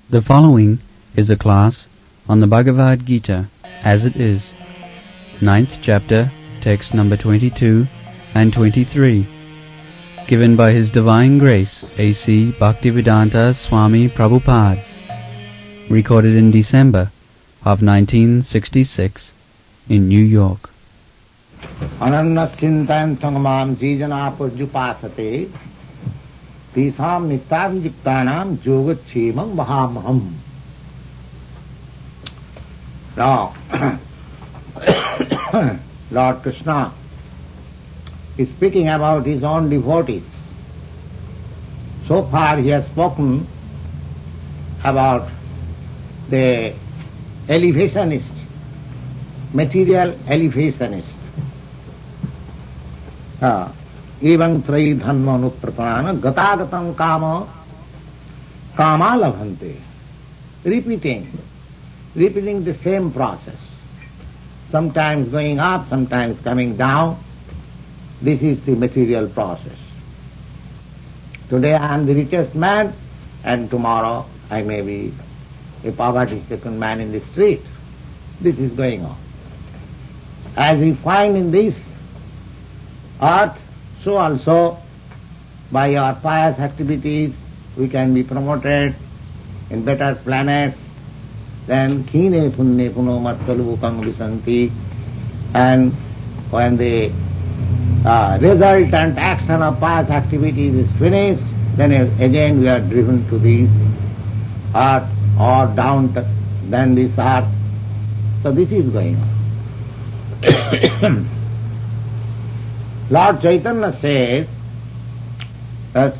The following is a class on the Bhagavad Gita as it is, 9th chapter, text number 22 and 23, given by His Divine Grace A.C. Bhaktivedanta Swami Prabhupada, recorded in December of 1966 in New York. Anannaschintayantang mam jijana purjupasate tisam nittam jiptanam yogachemam mahamaham. Now, Lord Krishna is speaking about his own devotees. So far he has spoken about the elevationist, material elevationist. Evam trayi dhanma anuprapanana gatagatam kama labhante. Repeating the same process. Sometimes going up, sometimes coming down. This is the material process. Today I am the richest man, and tomorrow I may be a poverty-stricken man in the street. This is going on. As we find in this earth, so also by our pious activities we can be promoted in better planets than kine punne puno mattalukam visanti. And when the resultant action of pious activities is finished, then again we are driven to this earth or down than this earth. So this is going on. Lord Chaitanya says that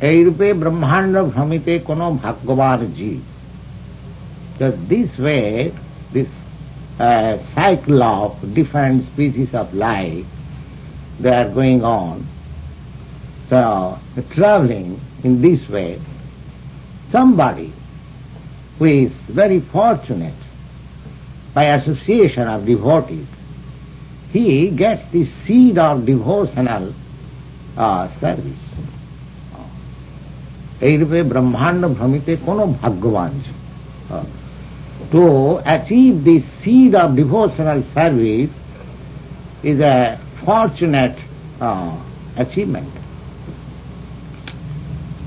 Eirupe Brahmanda Bhramite Kono Bhagavan Ji. That this way, this cycle of different species of life, they are going on. So, traveling in this way, somebody who is very fortunate by association of devotees, he gets the seed of devotional service. Eirupe Brahmanda Bhramite Kono Bhagavan. To achieve the seed of devotional service is a fortunate achievement.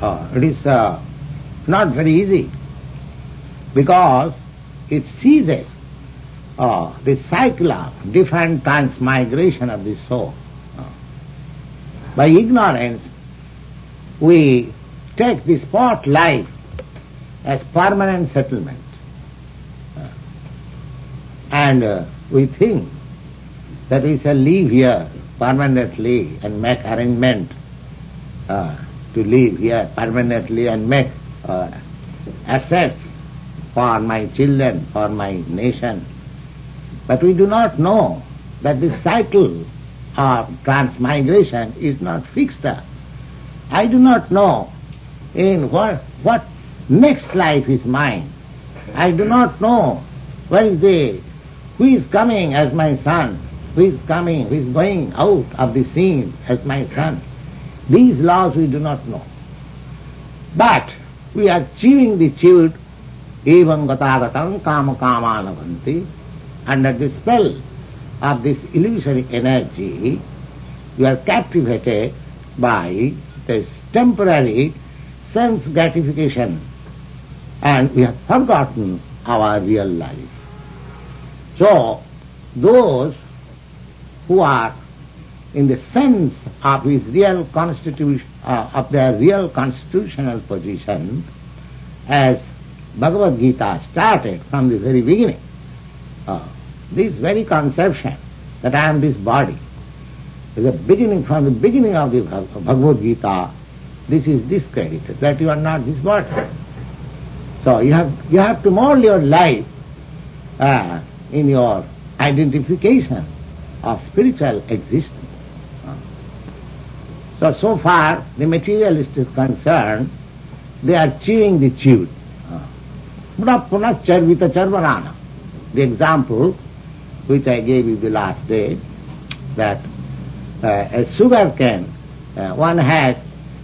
It is not very easy, because it ceases the cycle of different transmigration of the soul. By ignorance, we take the spot life as permanent settlement. And we think that we shall live here permanently and make arrangement to live here permanently and make assets for my children, for my nation. But we do not know that this cycle of transmigration is not fixed. I do not know in what next life is mine. I do not know who is coming as my son, who is going out of the scene as my son. These laws we do not know. But we are achieving the child, evam gatagatam kama kama labhanti. Under the spell of this illusory energy, we are captivated by this temporary sense gratification, and we have forgotten our real life. So, those who are in the sense of his real constitution, of their real constitutional position, as Bhagavad Gita started from the very beginning, this very conception that I am this body, is the beginning, from the beginning of the Bhagavad Gita, this is discredited, that you are not this body. So you have to mold your life in your identification of spiritual existence. So far the materialist is concerned, they are chewing the chewed. Puna charvita charvanana. The example which I gave you the last day, that a sugar cane, one has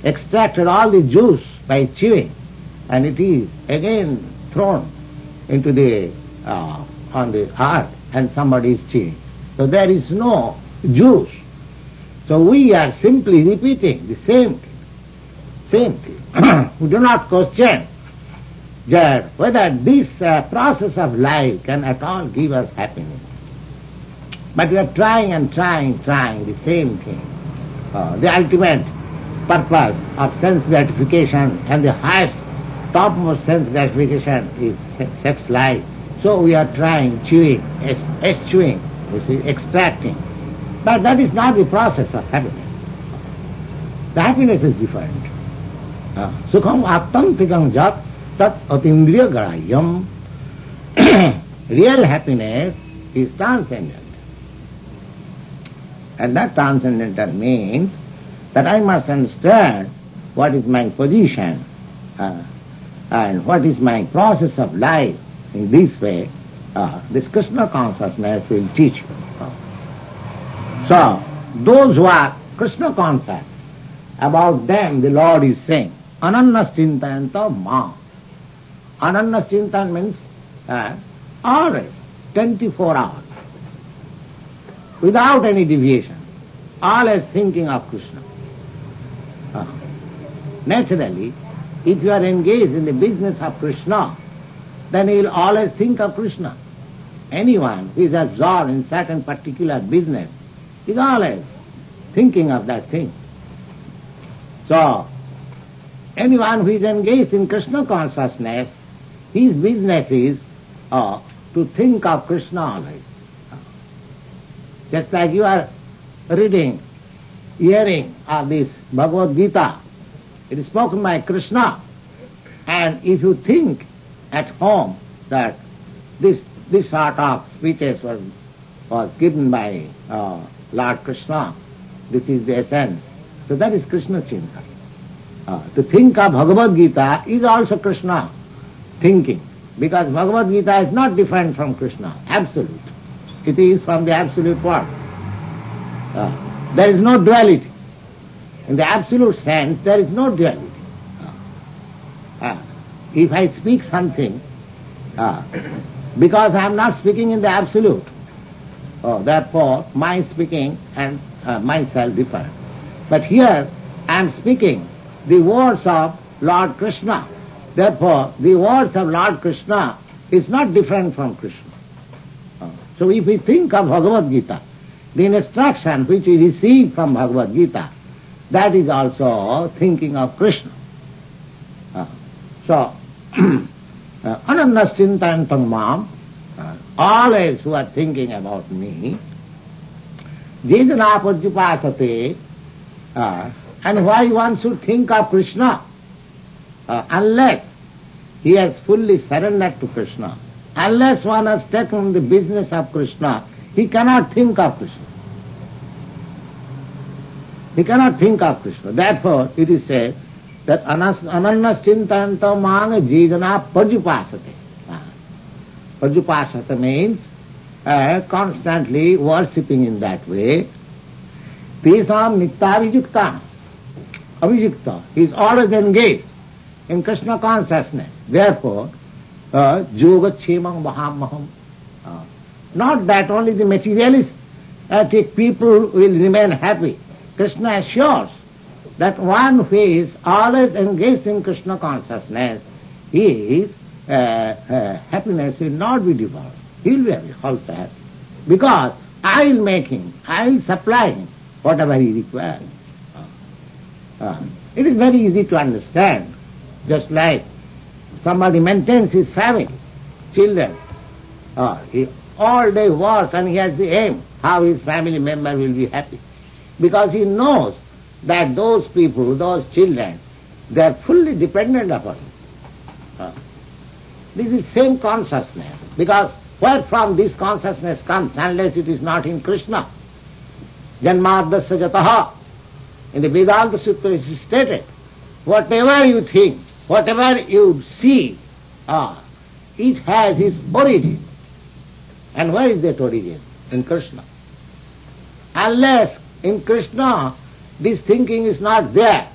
extracted all the juice by chewing, and it is again thrown into the on the earth, and somebody is chewing. So there is no juice. So we are simply repeating the same thing. Same thing. We do not question that whether this process of life can at all give us happiness. But we are trying and trying the same thing. The ultimate purpose of sense gratification and the highest, topmost sense gratification is sex life. So we are trying, chewing, eschewing, you see, extracting. But that is not the process of happiness. The happiness is different. Sukham attantikam jat tat atindriya grahayam. Real happiness is transcendent. And that transcendental means that I must understand what is my position and what is my process of life. In this way, this Krishna consciousness will teach you. So, those who are Krishna conscious, about them the Lord is saying, Anannas Chintayanta Ma. Anannas Chintan means always, 24 hours, without any deviation, always thinking of Krishna. Naturally, if you are engaged in the business of Krishna, then you will always think of Krishna. Anyone who is absorbed in certain particular business is always thinking of that thing. So, anyone who is engaged in Krishna consciousness, his business is to think of Krishna always. Just like you are reading, hearing of this Bhagavad Gita, it is spoken by Krishna, and if you think at home that this sort of speeches was given by Lord Krishna, this is the essence. So that is Krishna Chinta. To think of Bhagavad Gita is also Krishna thinking, because Bhagavad Gita is not different from Krishna, absolute. It is from the absolute word. There is no duality. In the absolute sense, there is no duality. If I speak something, because I am not speaking in the absolute, therefore my speaking and myself differ. But here I am speaking the words of Lord Krishna. Therefore the words of Lord Krishna is not different from Krishna. So if we think of Bhagavad Gita, the instruction which we receive from Bhagavad Gita, that is also thinking of Krishna. So, Anannas Chintayantam Mam, always who are thinking about me, Jejana Pajupasate, and why one should think of Krishna? Unless he has fully surrendered to Krishna, unless one has taken the business of Krishna, he cannot think of Krishna. He cannot think of Krishna. Therefore, it is said that Anannas Chintayantam Mang Jejana Pajupasate. Pajupasate means constantly worshipping in that way. Tesam Nittavijukta. Avijukta. He is always engaged in Krishna consciousness. Therefore, Yoga Chemang Mahamaham. Not that only the materialistic people will remain happy. Krishna assures that one who is always engaged in Krishna consciousness, his happiness will not be divorced. He will be also happy. Because I will make him, I will supply him whatever he requires. It is very easy to understand. Just like somebody maintains his family, children, he all day works and he has the aim how his family member will be happy. Because he knows that those people, those children, they are fully dependent upon him. This is same consciousness. Because where from this consciousness comes unless it is not in Krishna? Janmadasya jataha. In the Vedanta Sutra it is stated, whatever you think, whatever you see, it has its origin. And where is that origin? In Krishna. Unless in Krishna this thinking is not there,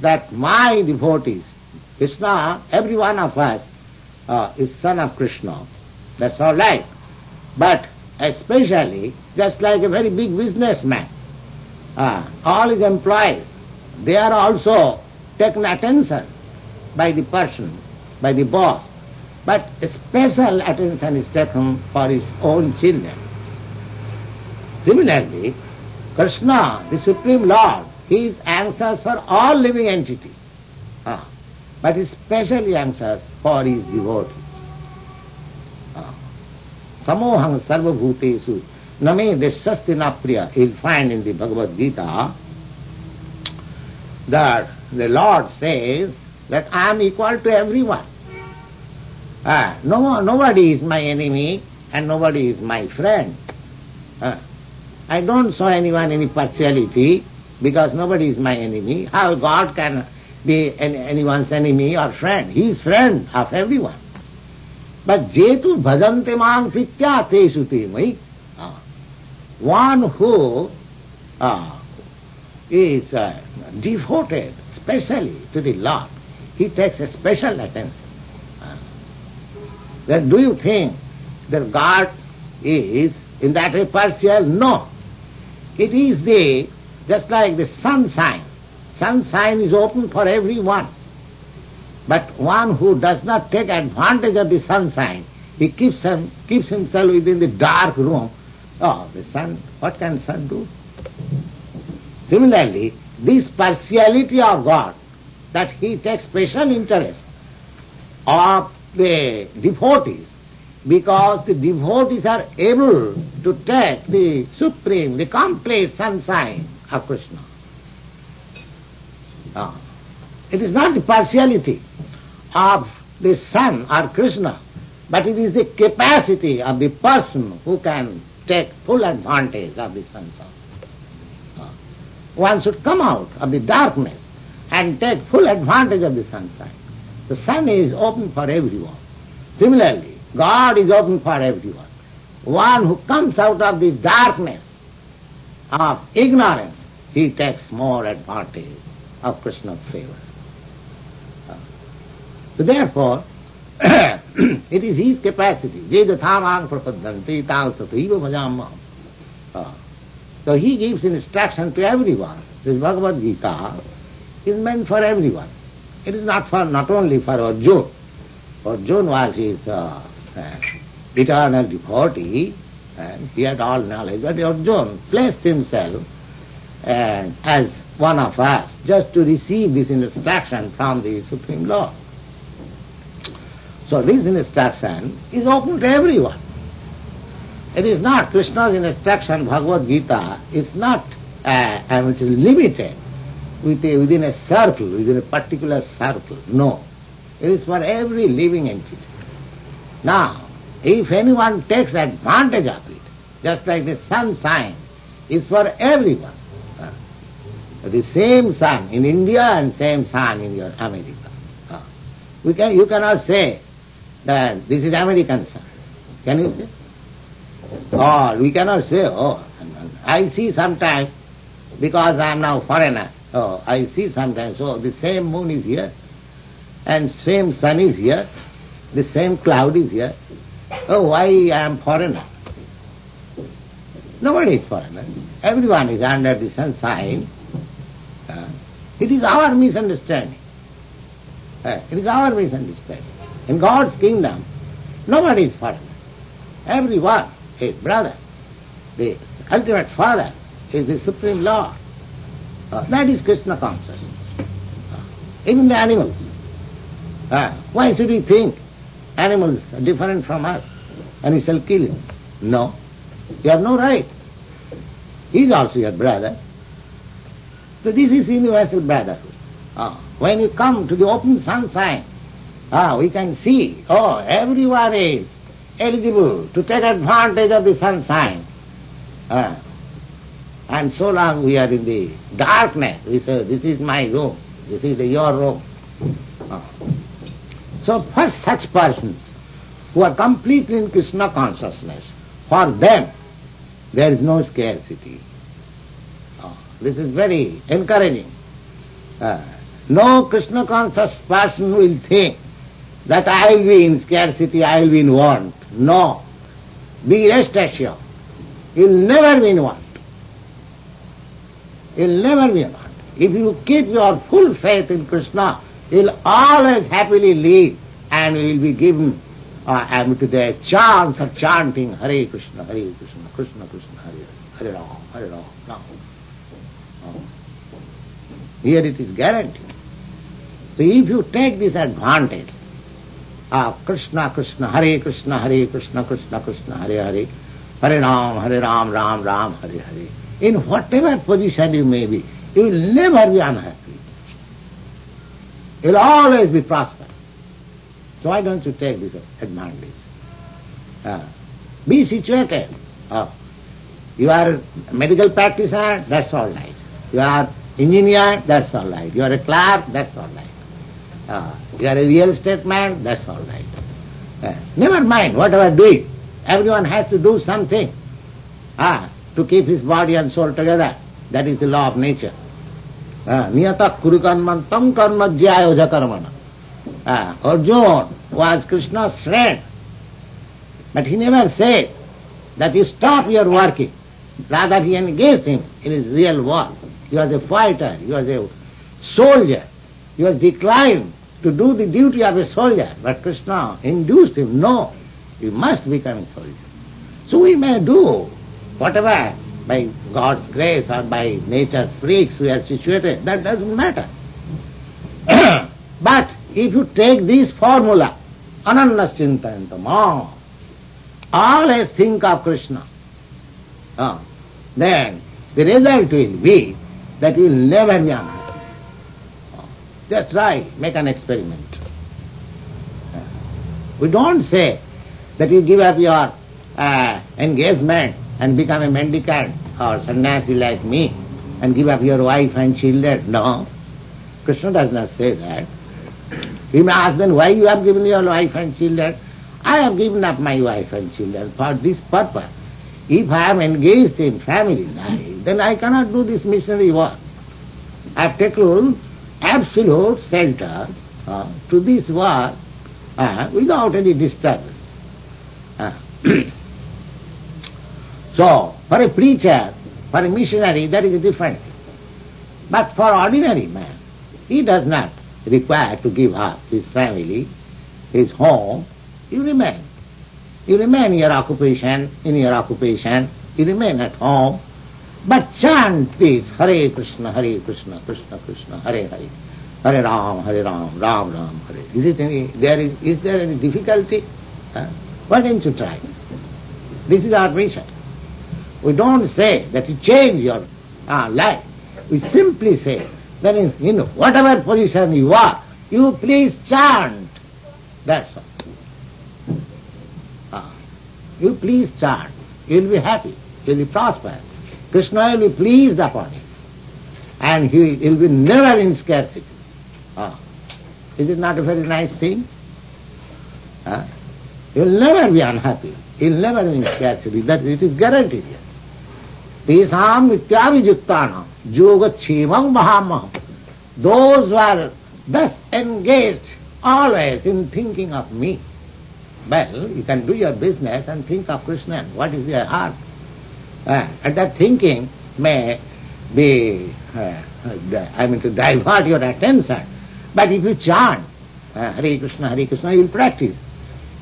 that my devotees, Krishna, every one of us is son of Krishna. That's all right. But especially, just like a very big businessman, all his employees, they are also taken attention by the person, by the boss. But special attention is taken for his own children. Similarly, Krishna, the Supreme Lord, he is anxious for all living entities, but he is specially anxious for his devotees. Samoham sarva bhutesu name deshasti na priya. You'll find in the Bhagavad Gita that the Lord says that I am equal to everyone. Nobody is my enemy and nobody is my friend. I don't show anyone any partiality because nobody is my enemy. How God can be anyone's enemy or friend? He is friend of everyone. But jetu bhajante mang pitya tesu te mai. One who is devoted specially to the Lord, he takes a special attention. Then do you think that God is in that way partial? No. It is just like the sunshine. Sunshine is open for everyone. But one who does not take advantage of the sunshine, he keeps himself within the dark room. Oh, the sun, what can sun do? Similarly, this partiality of God, that he takes special interest of the devotees, because the devotees are able to take the supreme, the complete sunshine of Krishna. It is not the partiality of the sun or Krishna, but it is the capacity of the person who can take full advantage of the sunshine. One should come out of the darkness and take full advantage of the sunshine. The sun is open for everyone. Similarly, God is open for everyone. One who comes out of this darkness of ignorance, he takes more advantage of Krishna's favor. So therefore, it is his capacity. Jedathamang prapadanti tang sathaiva bhajamam. So he gives instruction to everyone. This Bhagavad Gita is meant for everyone. It is not only for Arjuna. Arjuna was his eternal devotee, and he had all knowledge. But Arjuna placed himself as one of us, just to receive this instruction from the Supreme Lord. So this instruction is open to everyone. It is not Krishna's instruction, Bhagavad Gita, is not it is limited within a circle, within a particular circle. No. It is for every living entity. Now, if anyone takes advantage of it, just like the sunshine is for everyone. The same sun in India and same sun in your America. You cannot say that this is American sun. Can you say? Or we cannot say, I see sometimes, because I am now foreigner, I see sometimes, the same moon is here, and same sun is here, the same cloud is here. Why I am foreigner? Nobody is foreigner. Everyone is under the sunshine. It is our misunderstanding. It is our misunderstanding. In God's kingdom, nobody is foreigner. Everyone is brother. The ultimate father is the Supreme Lord. That is Krishna consciousness. Even the animals. Why should we think animals are different from us and we shall kill him? No. You have no right. He is also your brother. So this is universal brotherhood. When you come to the open sunshine, we can see, everyone is eligible to take advantage of the sunshine. And so long we are in the darkness, we say, this is my room, this is your room. So for such persons who are completely in Krishna consciousness, for them there is no scarcity. This is very encouraging. No Krishna conscious person will think that I will be in scarcity, I will be in want. No. Be rest assured. You will never be in want. You will never be in want. If you keep your full faith in Krishna, you will always happily live and you will be given to the chance of chanting Hare Krishna, Krishna Krishna, Hare Hare Ram, Hare Ram, Ram. Here it is guaranteed. So if you take this advantage of Krishna Krishna, Hare Krishna, Krishna Krishna, Hare Hare, Hare Ram, Ram Ram, Hare Hare, in whatever position you may be, you will never be unhappy. You will always be prosperous. So why don't you take this advantage? Be situated. You are a medical practitioner, that's all right. You are engineer, that's all right. You are a clerk, that's all right. You are a real estate man, that's all right. Never mind whatever doing. Everyone has to do something to keep his body and soul together. That is the law of nature. Niyata kuru karman tam karma jyayoja karmana. Arjuna was Krishna's friend, but he never said that you stop your working. Rather he engaged him in his real work. He was a fighter, he was a soldier. He was declined to do the duty of a soldier, but Krishna induced him, no, you must become a soldier. So we may do whatever by God's grace or by nature's freaks we are situated, that doesn't matter. But if you take this formula, Anannaschintayantama, always think of Krishna, then the result will be that you will never be unhappy. Just try, make an experiment. We don't say that you give up your engagement and become a mendicant or sannyasi like me and give up your wife and children. No, Krishna does not say that. You may ask then, why you have given your wife and children? I have given up my wife and children for this purpose. If I am engaged in family life, then I cannot do this missionary work. I have taken absolute shelter to this work without any disturbance. So, for a preacher, for a missionary, that is a different thing. But for ordinary man, he does not require to give up his family, his home. You remain. You remain in your occupation, you remain at home, but chant this Hare Krishna, Krishna Krishna, Hare Hare, Hare Ram, Ram Ram, Hare. Is there any difficulty? Why don't you try? This is our mission. We don't say that you change your life. We simply say that in whatever position you are, you please chant. That's all. You please chant. You will be happy. You will be prosperous. Krishna will be pleased upon you. And he will be never in scarcity. Is it not a very nice thing? You will never be unhappy. You will never be in scarcity. That it is guaranteed here. Tesam nityavijuktanam yogachemam mahamaham. Those who are thus engaged always in thinking of me. Well, you can do your business and think of Krishna. What is your heart? And that thinking may be, to divert your attention. But if you chant Hare Krishna, you will practice.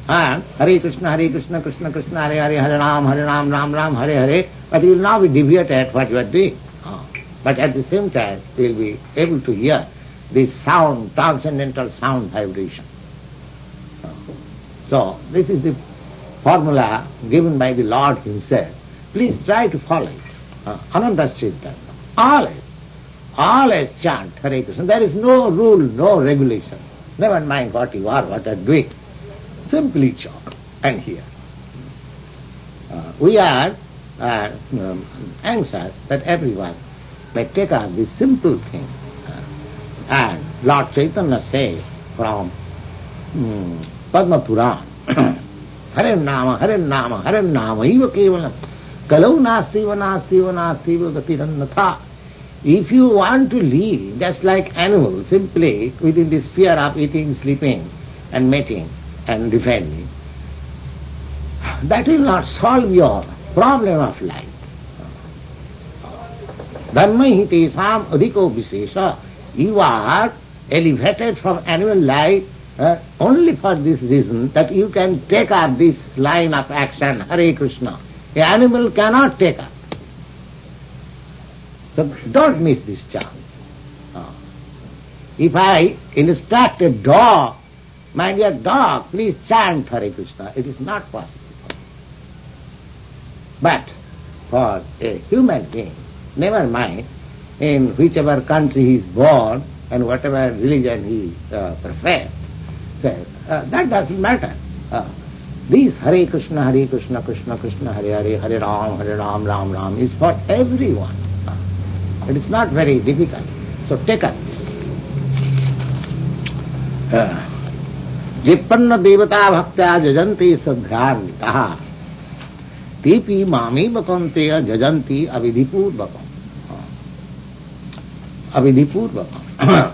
Hare Krishna, Krishna Krishna, Hare Hare, Hare Ram, Ram Ram, Hare Hare. But you will not be deviated what you are doing. But at the same time, you will be able to hear this sound, transcendental sound vibration. So, this is the formula given by the Lord himself. Please try to follow it. Anandaschintayantama. Always chant Hare Krishna. There is no rule, no regulation. Never mind what you are, what you are doing. Simply chant and hear. We are anxious that everyone may take up this simple thing. And Lord Chaitanya says from Padma Puran, Hare Nama, Iva Kevalam, Kalau Nasti, Gatiranatha. If you want to live just like animals, simply within the sphere of eating, sleeping and mating and defending, that will not solve your problem of life. Dharma tesam adhiko visesha. You are elevated from animal life only for this reason that you can take up this line of action, Hare Krishna. An animal cannot take up. So don't miss this chance. If I instruct a dog, my dear dog, please chant Hare Krishna, it is not possible. But for a human being, never mind in whichever country he is born and whatever religion he professes, that doesn't matter. This Hare Krishna, Krishna Krishna, Hare Hare, Hare Ram, Ram Ram is for everyone. It is not very difficult. So take up this. Jippanna devata bhaktya jajanti sadhyantah tepi mami bakanteya jajanti avidhipurvakam. Avidhipurvakam.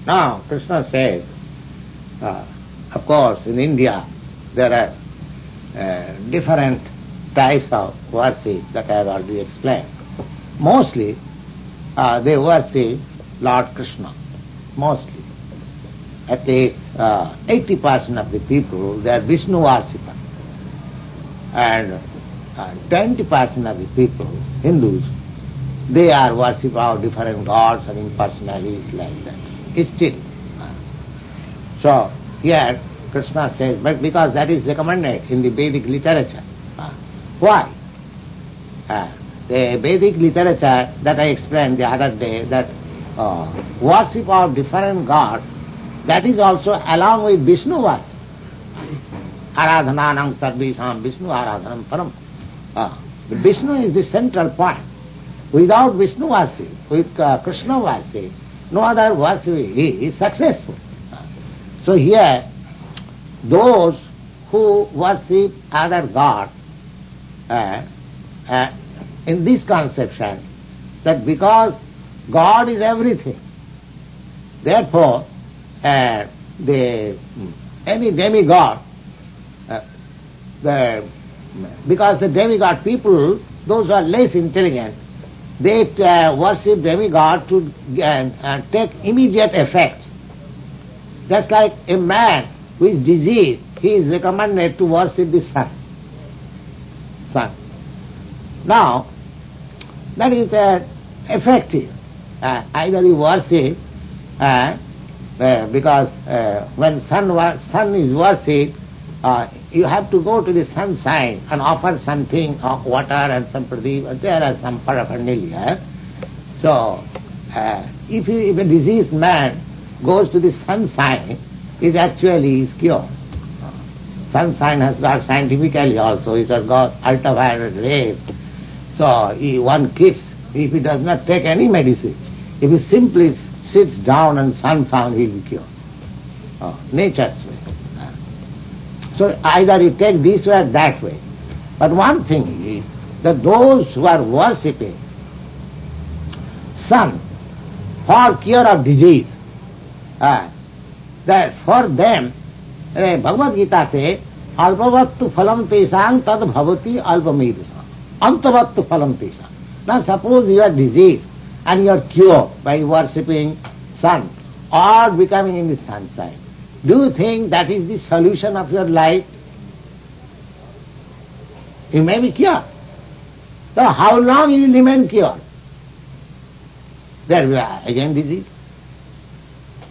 Now Krishna says, of course in India there are different types of worship that I have already explained. Mostly they worship Lord Krishna, mostly. At least 80% of the people, they are Vishnu worshippers. And 20% of the people, Hindus, they are worship of different gods and impersonalities like that. It's still. So here Krishna says, but because that is recommended in the Vedic literature. Why? The Vedic literature that I explained the other day, that worship of different gods, that is also along with Vishnu worship. Aradhananam sarvesham Vishnu aradhanam param. Vishnu is the central point. Without Vishnu worship, with Krishna worship, no other worship is successful. So here, those who worship other gods, in this conception, that because God is everything, therefore any demigod, because the demigod people, those who are less intelligent, they worship demigod to take immediate effect. Just like a man who is diseased, he is recommended to worship the sun. Now, that is effective. Either you worship, because when sun is worshipped, you have to go to the sunshine and offer something of water and some pradeep, there are some paraphernalia. So, if a diseased man goes to the sunshine, it actually is cured. Sunshine has got scientifically also, it has got ultraviolet rays. So one keeps, if he does not take any medicine, if he simply sits down and sunshine, he will be cured. Nature's way. So either you take this way or that way. But one thing is that those who are worshipping sun for cure of disease, that for them, Bhagavad Gita says, alpavattu phalam tesang tad bhavati alpamedusam. Antavattu phalam tesang. Now suppose you are diseased and you are cured by worshipping sun or becoming in the sunshine. Do you think that is the solution of your life? You may be cured. So how long you will remain cured? There we are, again disease.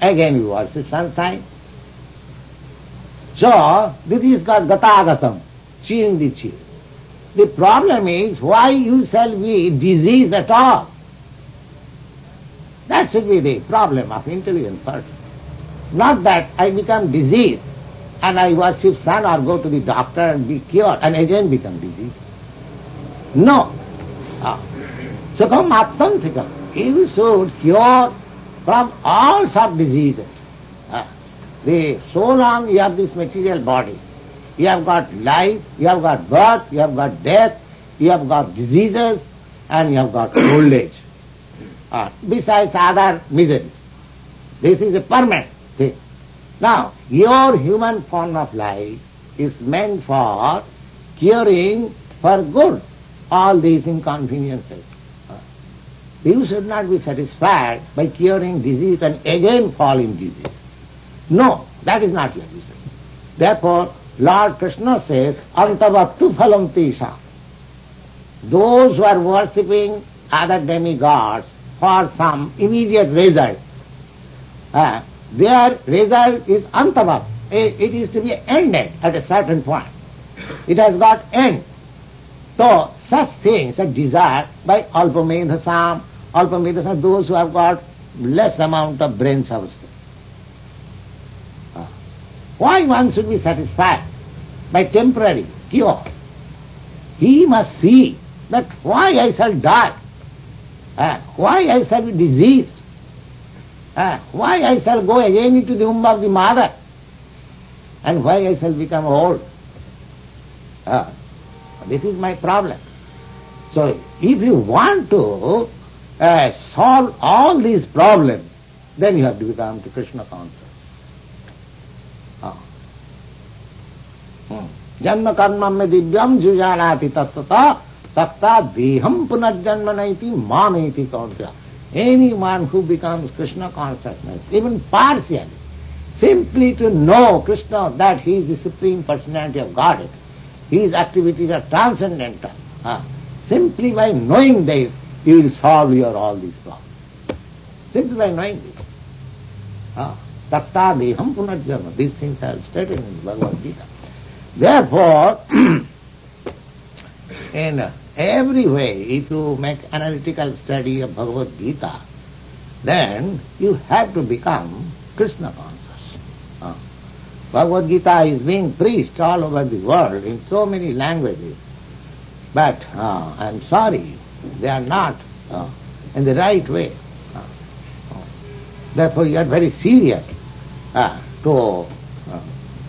Again you worship sunshine. So this is called gatagatam, chewing the chew. The problem is why you shall be diseased at all. That should be the problem of intelligent person. Not that I become diseased and I worship sun or go to the doctor and be cured and again become diseased. No. Sukham atmantikam. You should cure from all sorts of diseases. So long you have this material body, you have got life, you have got birth, you have got death, you have got diseases, and you have got old age. besides other miseries. This is a permanent thing. Now, your human form of life is meant for curing for good all these inconveniences. You should not be satisfied by curing disease and again fall in disease. No, that is not your business. Therefore, Lord Krishna says, Antavattu phalam tesha. Those who are worshipping other demigods for some immediate result, their result is antavat. It is to be ended at a certain point. It has got end. So, such things are desired by alpamedhasam. Alpamedhasam, those who have got less amount of brain substance. Why one should be satisfied by temporary cure? He must see that why I shall die, why I shall be diseased, why I shall go again into the womb of the mother, and why I shall become old. This is my problem. So if you want to solve all these problems, then you have to become to Krishna conscious. Janma karma me divyam jujanati tattata tatta deham punarjanma naiti maneti kaunta. Anyone who becomes Krishna consciousness, even partially, simply to know Krishna, that he is the Supreme Personality of Godhead, his activities are transcendental. Simply by knowing this, you will solve your all these problems. Simply by knowing this. Tatta deham punarjanma. These things are stated in Bhagavad Gita. Therefore, in every way, if you make analytical study of Bhagavad Gita, then you have to become Krishna conscious. Bhagavad Gita is being preached all over the world in so many languages, but I am sorry, they are not in the right way. Therefore, you are very serious to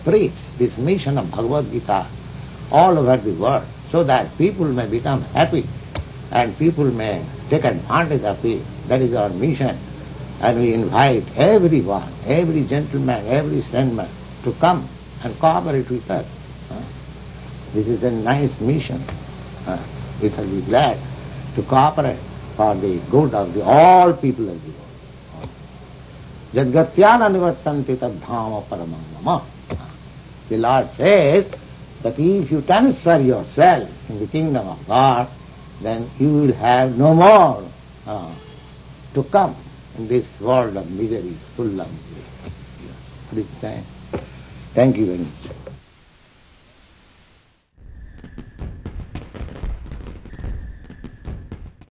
preach this mission of Bhagavad Gita all over the world, so that people may become happy and people may take advantage of it. That is our mission. And we invite everyone, every gentleman, every sandman to come and cooperate with us. This is a nice mission. We shall be glad to cooperate for the good of all people of the world. Jadgatyana nivartanti tadhama paramam mama. The Lord says that if you transfer yourself in the kingdom of God, then you will have no more to come in this world of misery, full of misery. Thank you very much.